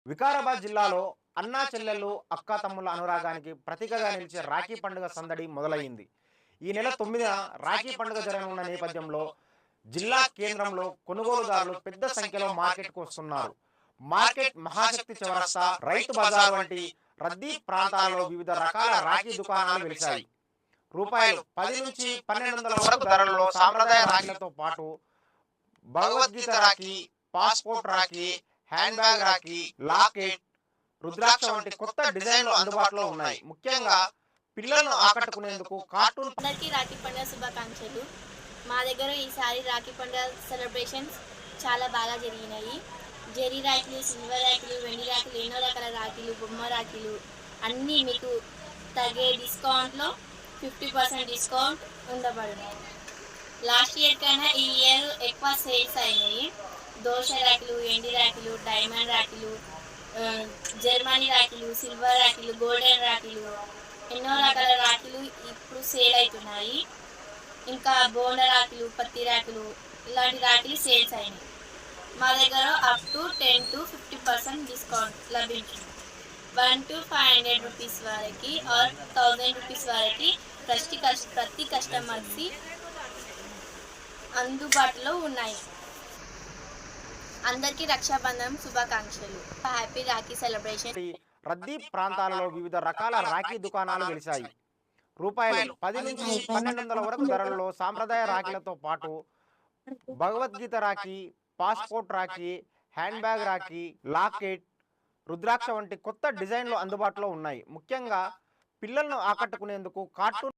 వికారాబాద్ జిల్లాలో అన్నా చెల్లెళ్ళు అక్కా తమ్ముళ్ళ అనురాగానికి ప్రతీకగా నిలిచే రాఖీ పండుగ సందడి మొదలయ్యింది. ఈ నెల 9న రాఖీ పండుగ జరగనున్న నేపథ్యంలో జిల్లా కేంద్రంలో కొనుగోలుదారులు పెద్ద సంఖ్యలో మార్కెట్కు వస్తున్నారు. మార్కెట్, మహాశక్తి చౌరస్తా, రైతు బజార్ వంటి రద్దీ ప్రాంతాలలో వివిధ రకాల రాఖీ దుకాణాలు వెలిశాయి. రూపాయలు 10 నుంచి 1200 వరకు ధరలలో సాంప్రదాయ రాఖీలతో పాటు Bhagavad Gita rakhi, passport rakhi, hand bag rakhi, locket, rudraksha వంటి కొత్త డిజైన్‌లు అందుబాటులో ఉన్నాయి. ముఖ్యంగా పిల్లలను ఆకట్టుకునేందుకు కార్టూన్ అందరికీ రాఖీ పండుగ శుభాకాంక్షలు. మా దగ్గర ఈసారి రాఖీ పండుగ సెలబ్రేషన్స్ చాలా బాగా జరిగినాయి. జెర్రీ రాఖీలు, సిల్వర్ రాఖీలు, వెండి రాఖీలు, ఎన్నో రకాల రాఖీలు, బొమ్మ రాఖీలు అన్నీ మీకు తగే డిస్కౌంట్లో 50% డిస్కౌంట్ ఉండబడును. లాస్ట్ ఇయర్ కన్నా ఈ ఇయర్ ఎక్కువ సేల్స్ అయినాయి. దోశ రాఖీలు, ఎండి రాఖీలు, డైమండ్ రాఖీలు, జర్మనీ రాఖీలు, సిల్వర్ రాఖీలు, గోల్డెన్ రాఖీలు, ఎన్నో రకాల రాఖీలు ఇప్పుడు సేల్ అవుతున్నాయి. ఇంకా బోండ రాఖీలు, పత్తి రాఖీలు ఇలాంటి రాఖీలు సేల్స్ అయినాయి. మా దగ్గర అప్ టు 10 to 50% డిస్కౌంట్ లభించింది. 1 to 500 రూపీస్ వరకు ఆర్ 1000 రూపీస్ వరకు ప్రతి కస్టమర్కి అందుబాటులో ఉన్నాయి. అందరికీ రక్షాబంధనం శుభాకాంక్షలు. Happy Rakhi celebration. రద్దీ ప్రాంతాలలో వివిధ రకాల రాఖీ దుకాణాలు వెలిశాయి. రూపాయలు 10 నుంచి 1200 వరకు ధరలలో సాంప్రదాయ రాఖీలతో పాటు Bhagavad Gita rakhi, passport rakhi, hand bag rakhi, locket, rudraksha వంటి కొత్త డిజైన్‌లు అందుబాటులో ఉన్నాయి. ముఖ్యంగా పిల్లలను ఆకట్టుకునేందుకు కార్టూన్